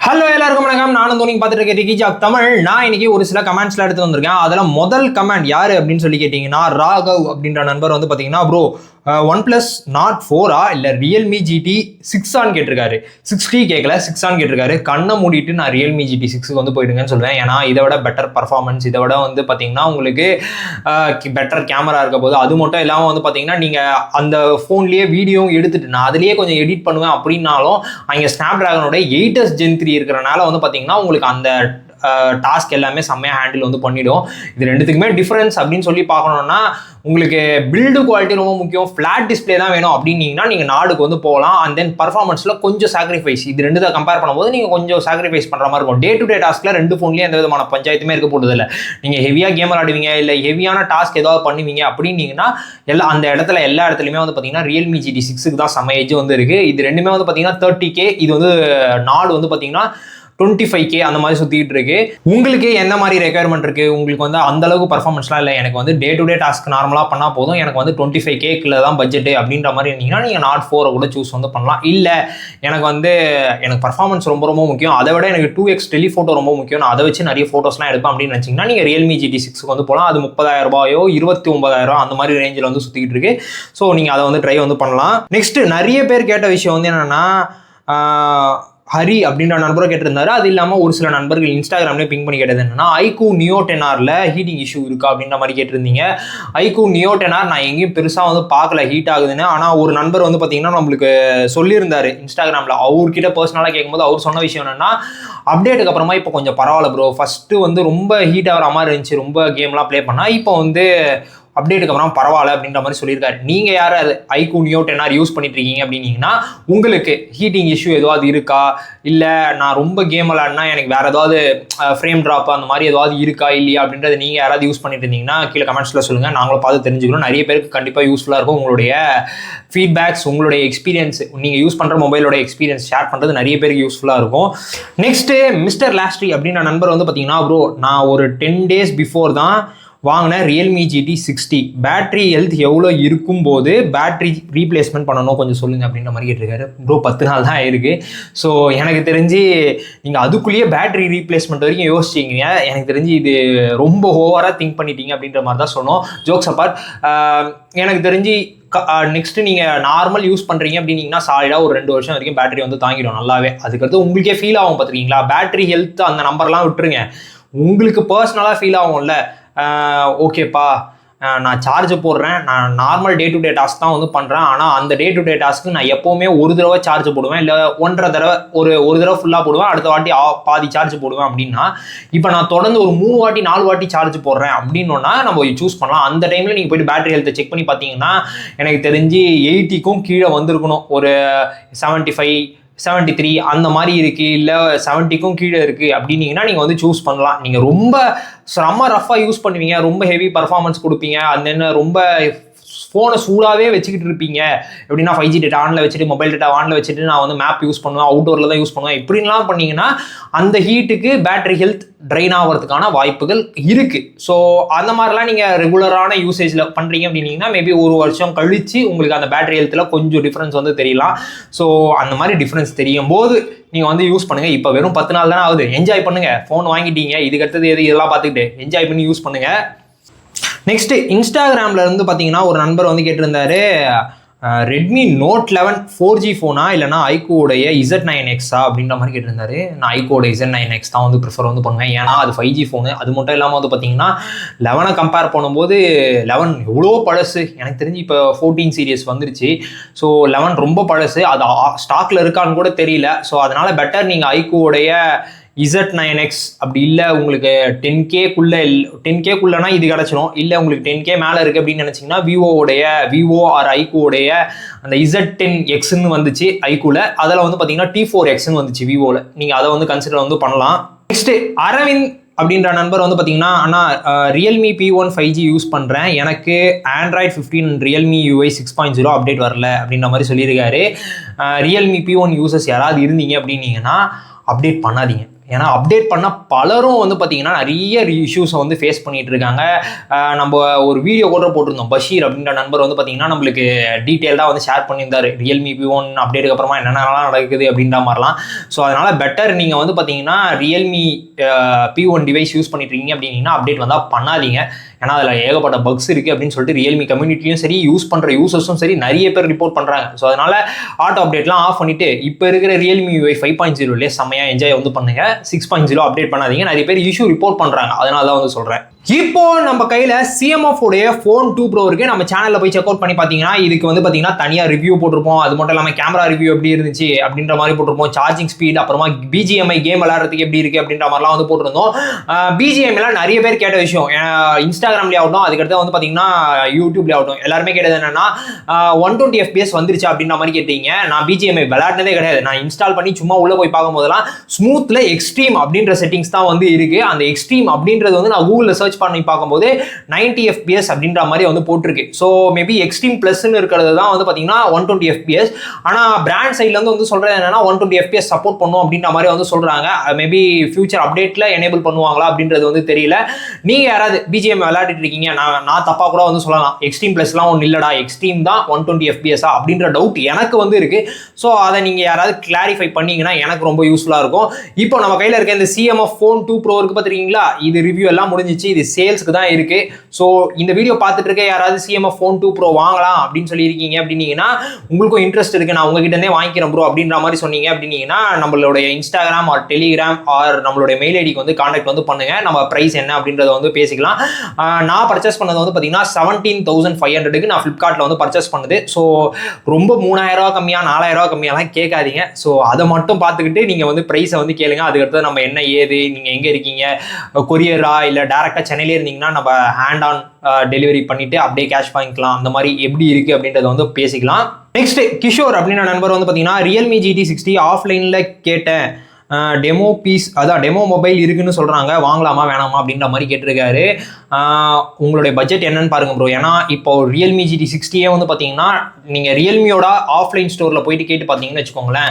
Hello எல்லாருக்கும் வணக்கம். நானும் தோனி பார்த்துட்டு இருக்கேன் ரிக்கி ஜாக் தமிழ். நான் இன்னைக்கு ஒரு சில கமெண்ட்ஸ்லாம் எடுத்து வந்திருக்கேன். அதில் முதல் கமெண்ட் யாரு அப்படின்னு சொல்லி கேட்டிங்கன்னா, ராகவ் அப்படின்ற நண்பர் வந்து பார்த்தீங்கன்னா, ப்ரோ OnePlus Nord 4 இல்லை Realme GT 6 கேட்டிருக்காரு. 6T கேட்கல, 6 கேட்டிருக்காரு. கண்ணை மூடிட்டு நான் Realme GT 6 வந்து போயிடுங்கன்னு சொல்லுவேன். ஏன்னா இதை விட பெட்டர் பர்ஃபார்மன்ஸ், இதை விட வந்து பார்த்தீங்கன்னா உங்களுக்கு பெட்டர் கேமரா இருக்க போது, அது மட்டும் இல்லாமல் வந்து பார்த்தீங்கன்னா நீங்கள் அந்த ஃபோன்லேயே வீடியோ எடுத்துட்டு நான் அதுலேயே கொஞ்சம் எடிட் பண்ணுவேன் அப்படின்னாலும் அங்கே ஸ்னாப்டிராகனோட 8S Gen 3 இருக்கிறனால வந்து பார்த்தீங்கன்னா உங்களுக்கு அந்த டாஸ்க் எல்லாமே செம்மையாக ஹேண்டில் வந்து பண்ணிடும். இது ரெண்டுத்துக்குமே டிஃபரன்ஸ் அப்படின்னு சொல்லி பார்க்கணுன்னா உங்களுக்கு பில்டு குவாலிட்டி ரொம்ப முக்கியம், ஃப்ளாட் டிஸ்பிளே தான் வேணும் அப்படின்னீங்கன்னா நீங்கள் நாடுக்கு வந்து போகலாம். அண்ட் தென் பர்ஃபார்மன்ஸில் கொஞ்சம் சாக்ரிஃபைஸ், இது ரெண்டு தான் கம்பேர் பண்ணும்போது நீங்கள் கொஞ்சம் சாக்ரிஃபைஸ் பண்ணுற மாதிரி இருக்கும். டே டு டே டாஸ்க்கில் ரெண்டு ஃபோன்லேயும் எந்த விதமான பஞ்சாயத்துமே இருக்க போடுறதில்லை. நீங்கள் ஹெவியாக கேம் ஆடுவீங்க இல்லை ஹெவியான டாஸ்க் ஏதாவது பண்ணுவீங்க அப்படின்னீங்கன்னா அந்த எல்லா இடத்துலையுமே வந்து பார்த்தீங்கன்னா Realme GT 6 தான் செம்ம ஏஜ் வந்து இருக்குது. இது ரெண்டுமே வந்து பார்த்தீங்கன்னா 30K, இது வந்து நாடு வந்து பார்த்தீங்கன்னா 25K அந்த மாதிரி சுற்றிட்டு இருக்கு. உங்களுக்கு எந்த மாதிரி ரெக்யர்மெண்ட் இருக்கு? உங்களுக்கு வந்து அந்த அளவுக்கு பர்ஃபார்மன்ஸ்லாம் இல்லை, எனக்கு வந்து டே டு டே டாஸ்க் நார்மலாக பண்ணால் போதும், எனக்கு வந்து 25K தான் பட்ஜெட் அப்படின்ற மாதிரி இருந்தீங்கன்னா நீங்கள் Nord 4 கூட சூஸ் வந்து பண்ணலாம். இல்லை எனக்கு பர்ஃபார்மன்ஸ் ரொம்ப ரொம்ப முக்கியம், அதை விட எனக்கு 2x டெலிஃபோட்டோ ரொம்ப முக்கியம், நான் அதை வச்சு நிறைய ஃபோட்டோஸ்லாம் எடுப்பேன் அப்படின்னு நினச்சிங்கன்னா நீங்கள் Realme GT 6 வந்து போகலாம். அது 30,000 ரூபாயோ 29,000 அந்த மாதிரி ரேஞ்சில் வந்து சுற்றிக்கிட்டு இருக்கு. ஸோ நீங்கள் அதை வந்து ட்ரை வந்து பண்ணலாம். நெக்ஸ்ட் நிறைய பேர் கேட்ட விஷயம் வந்து என்னென்னா, ஹரி அப்படின்ற நண்பரும் கேட்டிருந்தாரு. அது இல்லாமல் ஒரு சில நண்பர்கள் இன்ஸ்டாகிராம்லேயே பிங் பண்ணி கேட்டது என்னன்னா, iQOO Neo 10R heating issue இருக்கா அப்படின்ற மாதிரி கேட்டிருந்தீங்க. iQOO Neo 10R நான் எங்கேயும் பெருசாக வந்து பார்க்கல ஹீட் ஆகுதுன்னு. ஆனால் ஒரு நண்பர் வந்து பார்த்தீங்கன்னா நம்மளுக்கு சொல்லியிருந்தாரு இன்ஸ்டாகிராமில். அவர்கிட்ட பர்சனலாக கேட்கும்போது அவர் சொன்ன விஷயம் என்னன்னா, அப்டேட்டுக்கு அப்புறமா இப்போ கொஞ்சம் பரவாயில்ல ப்ரோ, ஃபஸ்ட்டு வந்து ரொம்ப ஹீட் ஆகிற மாதிரி இருந்துச்சு, ரொம்ப கேம்லாம் ப்ளே பண்ணால், இப்போ வந்து அப்டேட்டுக்கு அப்புறம் பரவாயில்ல அப்படின்ற மாதிரி சொல்லியிருக்காரு. நீங்கள் யார் அது iQOO Neo 10R யூஸ் பண்ணிட்டு இருக்கீங்க அப்படின்னீங்கன்னா, உங்களுக்கு ஹீட்டிங் இஷ்யூ ஏதாவது இருக்கா, இல்லை நான் ரொம்ப கேம் விளாட்னா எனக்கு வேறு ஏதாவது ஃப்ரேம் ட்ராப் அந்த மாதிரி ஏதாவது இருக்கா இல்லையா அப்படின்றத நீங்கள் யாராவது யூஸ் பண்ணிட்டு இருந்தீங்கன்னா கீழே கமெண்ட்ஸில் சொல்லுங்கள், நாங்களும் பார்த்து தெரிஞ்சுக்கணும். நிறைய பேருக்கு கண்டிப்பாக யூஸ்ஃபுல்லாக இருக்கும். உங்களுடைய ஃபீட்பேக்ஸ், உங்களுடைய எக்ஸ்பீரியன்ஸ், நீங்கள் யூஸ் பண்ணுற மொபைலோட எக்ஸ்பீரியன்ஸ் ஷேர் பண்ணுறது நிறைய பேருக்கு யூஸ்ஃபுல்லாக இருக்கும். நெக்ஸ்ட்டு மிஸ்டர் லாஸ்ட்ரி அப்படின்ற நண்பர் வந்து பார்த்தீங்கன்னா, ப்ரோ நான் ஒரு 10 days பிஃபோர் தான் வாங்கினேன் Realme GT 60, பேட்டரி ஹெல்த் எவ்வளோ இருக்கும்போது பேட்டரி ரீப்ளேஸ்மெண்ட் பண்ணணும் கொஞ்சம் சொல்லுங்கள் அப்படின்ற மாதிரி கேட்டிருக்காரு. ப்ரோ 10 நாள் தான் இருக்குது. ஸோ எனக்கு தெரிஞ்சு நீங்கள் அதுக்குள்ளேயே பேட்டரி ரீப்ளேஸ்மெண்ட் வரைக்கும் யோசிச்சிங்க. எனக்கு தெரிஞ்சு இது ரொம்ப ஓவராக திங்க் பண்ணிட்டீங்க அப்படின்ற மாதிரி தான் சொன்னோம். ஜோக்ஸ் அப்பார்ட், எனக்கு தெரிஞ்சு நெக்ஸ்ட்டு நீங்கள் நார்மல் யூஸ் பண்ணுறீங்க அப்படின்னீங்கன்னா சாலிடாக ஒரு 2 வருஷம் வரைக்கும் பேட்டரி வந்து தாங்கிடும் நல்லாவே. அதுக்கடுத்து உங்களுக்கே ஃபீல் ஆகும் பார்த்துருக்கீங்களா, பேட்டரி ஹெல்த் அந்த நம்பர்லாம் விட்டுருங்க, உங்களுக்கு பர்சனலாக ஃபீல் ஆகும்ல, ஓகேப்பா நான் சார்ஜ் போடுறேன், நான் normal day to day task தான் வந்து பண்ணுறேன், ஆனால் அந்த டே டு டே டாஸ்க்கு நான் எப்போவுமே ஒரு தடவை சார்ஜ் போடுவேன், இல்லை 1.5 தடவை ஒரு தடவை ஃபுல்லாக போடுவேன், அடுத்த வாட்டி பாதி சார்ஜ் போடுவேன் அப்படின்னா, இப்போ நான் தொடர்ந்து ஒரு 3 வாட்டி 4 வாட்டி சார்ஜ் போடுறேன் அப்படின்னா நம்ம சூஸ் பண்ணலாம். அந்த டைமில் நீங்கள் போய்ட்டு பேட்டரி ஹெல்த்தை செக் பண்ணி பார்த்தீங்கன்னா எனக்கு தெரிஞ்சு 80க்கும் கீழே வந்திருக்கணும், ஒரு 75 73 அந்த மாதிரி இருக்குது, இல்லை 70க்கும் கீழே இருக்குது அப்படின்னீங்கன்னா நீங்கள் வந்து சூஸ் பண்ணலாம். நீங்கள் ரொம்ப செம்ம ரஃபாக யூஸ் பண்ணுவீங்க, ரொம்ப ஹெவி பர்ஃபார்மன்ஸ் கொடுப்பீங்க, அது என்ன ரொம்ப ஃபோனை சூடாகவே வச்சுக்கிட்டு இருப்பீங்க, எப்படின்னா 5G டேட்டா ஆனில் வச்சுட்டு மொபைல் டேட்டா ஆனில் வச்சுட்டு நான் வந்து மேப் யூஸ் பண்ணுவேன், அவுட்டோரில் தான் யூஸ் பண்ணுவேன், இப்படின்லாம் பண்ணிங்கன்னா அந்த ஹீட்டுக்கு பேட்டரி ஹெல்த் ட்ரைன் ஆகிறதுக்கான வாய்ப்புகள் இருக்குது. ஸோ அந்த மாதிரிலாம் நீங்கள் ரெகுலரான யூசேஜில் பண்ணுறீங்க அப்படின்னீங்கன்னா மேபி ஒரு வருஷம் கழித்து உங்களுக்கு அந்த பேட்டரி ஹெல்த்தில் கொஞ்சம் டிஃப்ரென்ஸ் வந்து தெரியலாம். ஸோ அந்த மாதிரி டிஃப்ரென்ஸ் தெரியும் போது நீங்கள் வந்து யூஸ் பண்ணுங்கள். இப்போ வெறும் 10 நாள் தானே ஆகுது, என்ஜாய் பண்ணுங்கள். ஃபோன் வாங்கிட்டீங்க, இதுக்கு அடுத்தது இதெல்லாம் பார்த்துக்கிட்டு என்ஜாய் பண்ணி யூஸ் பண்ணுங்கள். நெக்ஸ்ட்டு இன்ஸ்டாகிராமில் இருந்து பார்த்தீங்கன்னா ஒரு நண்பர் வந்து கேட்டிருந்தாரு, Redmi Note 11 4G ஃபோனா இல்லைனா iQOOடைய Z9X அப்படின்ற மாதிரி கேட்டிருந்தாரு. நான் iQOOட Z9X தான் வந்து ப்ரிஃபர் வந்து பண்ணுவேன், ஏன்னா அது 5G ஃபோனு. அது மட்டும் இல்லாமல் வந்து பார்த்தீங்கன்னா 11 கம்பேர் பண்ணும்போது 11 எவ்வளோ பழசு, எனக்கு தெரிஞ்சு இப்போ 14 சீரியஸ் வந்துருச்சு. ஸோ 11 ரொம்ப பழசு, அது ஸ்டாக்கில் இருக்கான்னு கூட தெரியல. ஸோ அதனால் பெட்டர் நீங்கள் iQOOடைய Z9X அப்படி இல்லை உங்களுக்கு 10Kக்குள்ளனா இது கிடச்சிடும், இல்லை உங்களுக்கு 10K மேலே இருக்குது அப்படின்னு நினச்சிங்கன்னா விவோ ஆர் iQOOடைய அந்த Z10Xன்னு வந்துச்சு iQOOல, அதில் வந்து பார்த்தீங்கன்னா T4Xன்னு வந்துச்சு விவோவில், நீங்கள் அதை வந்து கன்சிடர் வந்து பண்ணலாம். நெக்ஸ்ட்டு அரவிந்த் அப்படின்ற நண்பர் வந்து பார்த்தீங்கன்னா, ஆனால் Realme P1 5G யூஸ் பண்ணுறேன், எனக்கு Android 15 Realme UI 6.0 அப்டேட் வரல அப்படின்ற மாதிரி சொல்லியிருக்காரு. Realme P1 யூசர்ஸ் யாராவது இருந்தீங்க அப்படின்னீங்கன்னா அப்டேட் பண்ணாதீங்க. ஏன்னா அப்டேட் பண்ண பலரும் வந்து பார்த்தீங்கன்னா நிறைய இஷ்யூஸை வந்து ஃபேஸ் பண்ணிட்டு இருக்காங்க. நம்ம ஒரு வீடியோ கூட போட்டிருந்தோம். பஷீர் அப்படின்ற நண்பர் வந்து பார்த்தீங்கன்னா நம்மளுக்கு டீட்டெயில்டாக வந்து ஷேர் பண்ணியிருந்தாரு ரியல்மி P1 அப்டேட்டுக்கு அப்புறமா என்னென்னலாம் நடக்குது அப்படின்ற மாதிரிலாம். ஸோ அதனால் பெட்டர் நீங்கள் வந்து பார்த்தீங்கன்னா ரியல்மி P1 டிவைஸ் யூஸ் பண்ணிட்டு இருக்கீங்க அப்படின்னா அப்டேட் வந்தால் பண்ணாதீங்க. ஏன்னா அதில் ஏகப்பட்ட பக்ஸ் இருக்குது அப்படின்னு சொல்லிட்டு ரியல்மி கம்யூனிட்டியும் சரி யூஸ் பண்ணுற யூசர்ஸும் சரி நிறைய பேர் ரிப்போர்ட் பண்ணுறாங்க. ஸோ அதனால் ஆட்டோ அப்டேட்லாம் ஆஃப் பண்ணிவிட்டு இப்போ இருக்கிற ரியல்மி UI 5.0லே செம்மையாக என்ஜாய் வந்து பண்ணுங்க. 6.0 அப்டேட் பண்ணாதீங்க. நிறைய பேர் இஷ்யூ ரிப்போர்ட் பண்ணுறாங்க. அதனால தான் வந்து சொல்கிறேன். இப்போ நம்ம கையில் CMF உடைய ஃபோன் 2 Pro இருக்கு. நம்ம சேனலில் போய் செக் அவுட் பண்ணி பார்த்தீங்கன்னா இதுக்கு வந்து பார்த்தீங்கன்னா தனியாக ரிவ்யூ போட்டிருப்போம். அது மட்டும் இல்லாமல் கேமரா ரிவ்யூ எப்படி இருந்துச்சு அப்படின்ற மாதிரி போட்டிருப்போம். சார்ஜிங் ஸ்பீட், அப்புறமா BGMI கேம் விளையாடுறதுக்கு எப்படி இருக்கு அப்படின்ற மாதிரிலாம் வந்து போட்டிருந்தோம். BGMIலாம் நிறைய பேர் கேட்ட விஷயம். இன்ஸ்டாகிராம்லேயே ஆகட்டும், அதுக்கடுத்து வந்து பார்த்தீங்கன்னா யூடியூப்லேயே ஆகட்டும், எல்லாருமே கேட்டது என்னன்னா 120 FPS வந்துருச்சு அப்படின்ற மாதிரி கேட்டீங்க. நான் BGMI விளையாடினதே கிடையாது. நான் இன்ஸ்டால் பண்ணி சும்மா உள்ள போய் பார்க்கும்போதெல்லாம் ஸ்மூத்ல எக்ஸ்ட்ரீம் அப்படின்ற செட்டிங்ஸ் தான் வந்து இருக்கு. அந்த எக்ஸ்ட்ரீம் அப்படின்றது வந்து நான் கூகுளில் சர்ச் பண்ணி பார்க்கும்போது 90 FPS அப்படின்ற மாதிரி வந்து போட்டிருக்கு. ஸோ மேபி எக்ஸ்ட்ரீம் பிளஸ்ன்னு இருக்கிறது தான் வந்து பார்த்தீங்கன்னா 120 FPS. ஆனால் பிராண்ட் சைட்லேருந்து வந்து சொல்கிறது என்னன்னா 120 FPS சப்போர்ட் பண்ணும் அப்படின்ற மாதிரி வந்து சொல்கிறாங்க. மேபி ஃபியூச்சர் அப்டேட்டில் எனேபிள் பண்ணுவாங்களா அப்படின்றது வந்து தெரியல. நீங்கள் யாராவது BGMI விளையாடிட்டு இருக்கீங்க, நான் தப்பாக கூட வந்து சொல்லலாம். எக்ஸ்ட்ரீம் பிளஸ்லாம் ஒன்றும் இல்லடா, எக்ஸ்ட்ரீம் தான் 120 FPS அப்படின்ற டவுட் எனக்கு வந்து இருக்குது. ஸோ அதை நீங்கள் யாராவது கிளாரிஃபை பண்ணீங்கன்னா எனக்கு ரொம்ப யூஸ்ஃபுல்லாக இருக்கும். இப்போ நம்ம கையில் இருக்க இந்த CMF ஃபோன் 2 Pro இருக்கு பார்த்துருக்கீங்களா, இது ரிவ்யூ எல்லாம் முடிஞ்சிச்சு. இது சேல்ஸ்க்கு தான் இருக்கு. ஸோ இந்த வீடியோ பார்த்துட்டு இருக்க யாராவது CMF ஃபோன் 2 Pro வாங்கலாம் அப்படின்னு சொல்லியிருக்கீங்க அப்படின்னீங்கன்னா, உங்களுக்கும் இன்ட்ரெஸ்ட் இருக்கு, நான் உங்ககிட்ட இருந்தே வாங்கிக்கிறேன் ப்ரோ அப்படின்ற மாதிரி சொன்னீங்க அப்படின்னீங்கன்னா, நம்மளுடைய இன்ஸ்டாகிராம் ஆர் டெலிகிராம் ஆர் நம்மளுடைய மெயில் ஐடிக்கு வந்து கான்டாக்ட் வந்து பண்ணுங்க. நம்ம பிரைஸ் என்ன அப்படின்றத வந்து பேசிக்கலாம். நான் பர்ச்சேஸ் பண்ணது வந்து பார்த்தீங்கன்னா 17,500க்கு நான் ஃப்ளிப்கார்ட்டில் வந்து பர்ச்சேஸ் பண்ணுது. ஸோ ரொம்ப 3000 ரூபா கம்மியாக 4000 ரூபா கம்மியாலாம் கேட்காதீங்க. ஸோ அதை மட்டும் பார்த்துக்கிட்டு நீங்கள் வந்து ப்ரைஸை வந்து கேளுங்க. அதுக்கடுத்து நம்ம என்ன ஏது, நீங்கள் எங்கே இருக்கீங்க, கொரியரா இல்லை டேரெக்டாக சென்னையிலே இருந்தீங்கன்னா நம்ம ஹேண்ட் ஆன் டெலிவரி பண்ணிட்டு அப்படியே கேஷ் வாங்கிக்கலாம். அந்த மாதிரி எப்படி இருக்கு அப்படின்றத வந்து பேசிக்கலாம். நெக்ஸ்ட் கிஷோர் அப்படின்ற நண்பர் வந்து பார்த்தீங்கன்னா ரியல்மி GT60 ஆஃப்லைனில் கேட்டேன், டெமோ பீஸ், அதான் டெமோ மொபைல் இருக்குன்னு சொல்கிறாங்க, வாங்கலாமா வேணாமா அப்படின்ற மாதிரி கேட்டிருக்காரு. உங்களுடைய பட்ஜெட் என்னன்னு பாருங்க ப்ரோ. ஏன்னா இப்போ ரியல்மி GT60 வந்து பார்த்தீங்கன்னா நீங்கள் ரியல்மியோட ஆஃப்லைன் ஸ்டோரில் போயிட்டு கேட்டு பார்த்தீங்கன்னு வச்சுக்கோங்களேன்,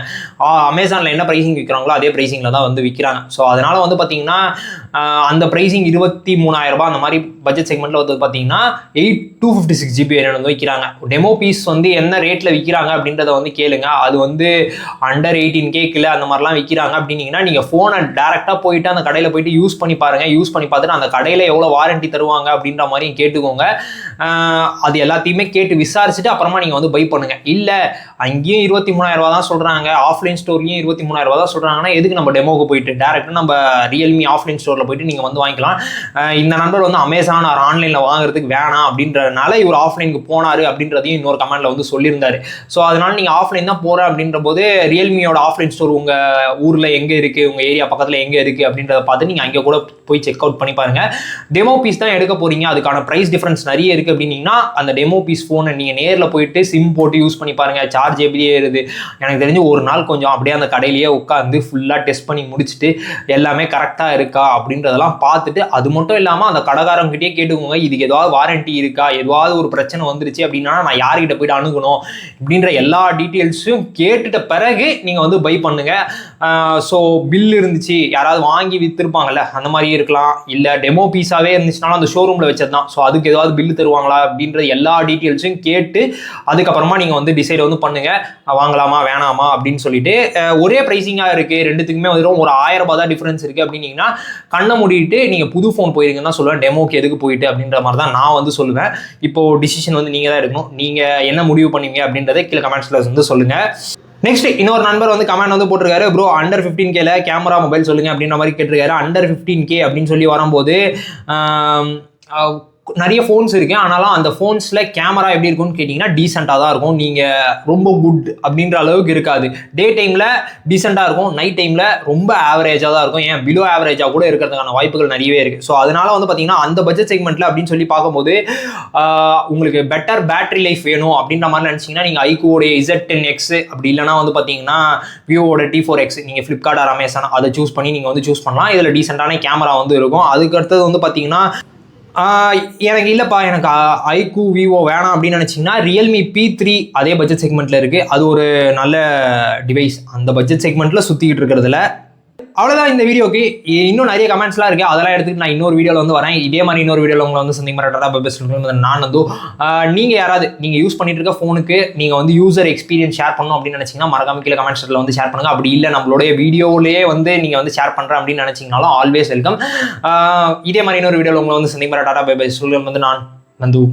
அமேசானில் என்ன ப்ரைஸிங் விற்கிறாங்களோ அதே ப்ரைஸிங்கில் தான் வந்து விற்கிறாங்க. ஸோ அதனால் வந்து பார்த்தீங்கன்னா அந்த ப்ரைஸிங் 23,000 ரூபாய் அந்த மாதிரி பட்ஜெட் செக்மெண்ட்டில் வந்து பார்த்தீங்கன்னா 256 GB வந்து விற்கிறாங்க. டெமோ பீஸ் வந்து என்ன ரேட்டில் விற்கிறாங்க அப்படின்றத வந்து கேளுங்க. அது வந்து அண்டர் 18K அந்த மாதிரிலாம் விற்கிறாங்க அப்படின்னீங்கன்னா நீங்கள் ஃபோனை டேரெக்டாக போயிட்டு அந்த கடையில் போயிட்டு யூஸ் பண்ணி பாருங்கள். யூஸ் பண்ணி பார்த்துட்டு அந்த கடையில் எவ்வளோ வாரண்டி தருவாங்க அப்படின்ற மாதிரியும் கேட்டுக்கோங்க. அது எல்லாத்தையுமே கேட்டு விசாரிச்சுட்டு அப்புறமா நீங்கள் வந்து பை பண்ணுங்க. இல்லை அங்கேயும் 23,000 ரூபா தான் சொல்கிறாங்க, ஆஃப்லைன் ஸ்டோர்லையும் 23,000 ரூபா தான் சொல்கிறாங்கன்னா எதுக்கு நம்ம டெமோக்கு போயிட்டு டேரெக்டாக நம்ம ரியல்மி ஆஃப்லைன் ஸ்டோரில் போயிட்டு நீங்கள் வந்து வாங்கிக்கலாம். இந்த நண்பர் வந்து அமேசான் ஆர் ஆன்லைனில் வாங்குறதுக்கு வேணாம் அப்படின்றதுனால இவர் ஆஃப்லைனுக்கு போனார் அப்படின்றதையும் இன்னொரு கமெண்ட்டில் வந்து சொல்லியிருந்தாரு. ஸோ அதனால் நீங்கள் ஆஃப்லைன் தான் போகிறேன் அப்படின்ற போது ரியல்மியோட ஆஃப்லைன் ஸ்டோர் உங்கள் ஊரில் எங்கே இருக்குது, உங்கள் ஏரியா பக்கத்தில் எங்கே இருக்குது அப்படின்றத பார்த்து நீங்கள் அங்கே கூட போய் செக் அவுட் பண்ணி பாருங்கள். டெமோ பீஸ் தான் எடுக்க போகிறீங்க, அதுக்கான ப்ரைஸ் டிஃப்ரென்ஸ் நிறைய இருக்குது அப்படின்னீங்கன்னா அந்த டெமோ பீஸ் ஃபோனை நீங்கள் நேரில் போயிட்டு சிம் போட்டு யூஸ் பண்ணி பாருங்கள். சார்ஜ் எப்படியே ஏறுது, எனக்கு தெரிஞ்சு ஒரு நாள் கொஞ்சம் அப்படியே அந்த கடையிலேயே உட்காந்து ஃபுல்லாக டெஸ்ட் பண்ணி முடிச்சுட்டு எல்லாமே கரெக்டாக இருக்கா அப்படின்றதெல்லாம் பார்த்துட்டு, அது மட்டும் இல்லாமல் அந்த கடைக்காரங்கிட்டே கேட்டுக்கோங்க, இதுக்கு ஏதாவது வாரண்டி இருக்கா, ஏதாவது ஒரு பிரச்சனை வந்துருச்சு அப்படின்னா நான் யார்கிட்ட போயிட்டு அணுகணும் அப்படின்ற எல்லா டீட்டெயில்ஸும் கேட்டுட்ட பிறகு நீங்கள் வந்து பை பண்ணுங்க. ஸோ பில் இருந்துச்சு, யாராவது வாங்கி விற்றுருப்பாங்கல்ல அந்த மாதிரி இருக்கலாம், இல்லை டெமோ பீஸாகவே இருந்துச்சுனாலும் அந்த ஷோரூமில் வச்சது தான். ஸோ அதுக்கு ஏதாவது பில்லு தருவாங்களா அப்படின்ற எல்லா டீட்டெயில்ஸும் கேட்டு அதுக்கப்புறமா நீங்கள் வந்து டிசைட் வந்து பண்ணுங்க, வாங்கலாமா வேணாமா அப்படின்னு சொல்லிட்டு. ஒரே ப்ரைஸிங்காக இருக்குது, ரெண்டுத்துக்குமே வந்து ஒரு 1000 ரூபாய் தான் டிஃப்ரென்ஸ் இருக்குது அப்படின்னீங்கன்னா கண்ணை மூடிட்டு நீங்கள் புது ஃபோன் போயிருங்கன்னு தான் சொல்லுவேன். டெமோக்கு எதுக்கு போயிட்டு அப்படின்ற மாதிரி தான் நான் வந்து சொல்லுவேன். இப்போ டிசிஷன் வந்து நீங்கள் தான் எடுக்கணும். நீங்கள் என்ன முடிவு பண்ணுவீங்க அப்படின்றத கீழே கமெண்ட்ஸில் வந்து சொல்லுங்கள். நெக்ஸ்ட் இன்னொரு நண்பர் வந்து கமெண்ட் வந்து போட்டிருக்காரு, bro under 15K camera mobile சொல்லுங்க அப்படின்ற மாதிரி கேட்டிருக்காரு. அண்டர் 15K அப்படின்னு சொல்லி வரும்போது நிறைய ஃபோன்ஸ் இருக்கு, ஆனாலும் அந்த ஃபோன்ஸில் கேமரா எப்படி இருக்கும்னு கேட்டிங்கன்னா டீசெண்டாக தான் இருக்கும். நீங்கள் ரொம்ப குட் அப்படின்ற அளவுக்கு இருக்காது. டே டைமில் டீசெண்டாக இருக்கும், நைட் டைமில் ரொம்ப ஆவரேஜாக தான் இருக்கும், ஏன் பிலோ ஆவரேஜாக கூட இருக்கிறதுக்கான வாய்ப்புகள் நிறையவே இருக்குது. ஸோ அதனால வந்து பார்த்தீங்கன்னா அந்த பட்ஜெட் செக்மெண்ட்டில் அப்படின்னு சொல்லி பார்க்கும்போது உங்களுக்கு பெட்டர் பேட்டரி லைஃப் வேணும் அப்படின்ற மாதிரி நினச்சிங்கன்னா நீங்கள் ஐக்கூடைய Z10X அப்படி இல்லைனா வந்து பார்த்தீங்கன்னா விவோட T4X நீங்கள் ஃப்ளிப்கார்ட் ஆர் அமேசான் அதை சூஸ் பண்ணி நீங்கள் வந்து சூஸ் பண்ணலாம். இதில் டீசெண்டான கேமரா வந்து இருக்கும். அதுக்கு அடுத்தது வந்து பார்த்தீங்கன்னா எனக்கு இல்லைப்பா எனக்கு ஐக்கூ விவோ வேணாம் அப்படின்னு நினச்சிங்கன்னா ரியல்மி P3 அதே பட்ஜெட் செக்மெண்ட்டில் இருக்குது. அது ஒரு நல்ல டிவைஸ், அந்த பட்ஜெட் செக்மெண்ட்டில் சுற்றிக்கிட்டு இருக்கிறதுல அவ்வளோதான் இந்த வீடியோக்கு. இன்னும் நிறைய கமெண்ட்ஸ்லாம் இருக்குது, அதெல்லாம் எடுத்துட்டு நான் இன்னொரு வீடியோவில் வந்து வரேன். இதே மாதிரி இன்னொரு வீடியோவில் உங்களை வந்து சந்திக்க மாட்டேன். பெஸ்ட் நான் வந்து நீங்கள் யாராவது நீங்கள் யூஸ் பண்ணிட்டு இருக்க ஃபோனுக்கு நீங்கள் வந்து யூசர் எக்ஸ்பீரியன்ஸ் ஷேர் பண்ணணும் அப்படின்னு நினச்சிங்கன்னா மறக்காம கீழே கமெண்ட் செக்ஷனில் வந்து ஷேர் பண்ணுங்கள். அப்படி இல்லை நம்மளுடைய வீடியோவிலேயே வந்து நீங்கள் வந்து ஷேர் பண்ணுறேன் அப்படின்னு நினச்சிங்கனாலும் ஆல்வேஸ் வெல்கம். இதே மாதிரி இன்னொரு வீடியோவில் உங்களை வந்து சந்திக்க மாட்டேன். Bye bye. சொல்லுங்கள் வந்து நான் நந்து.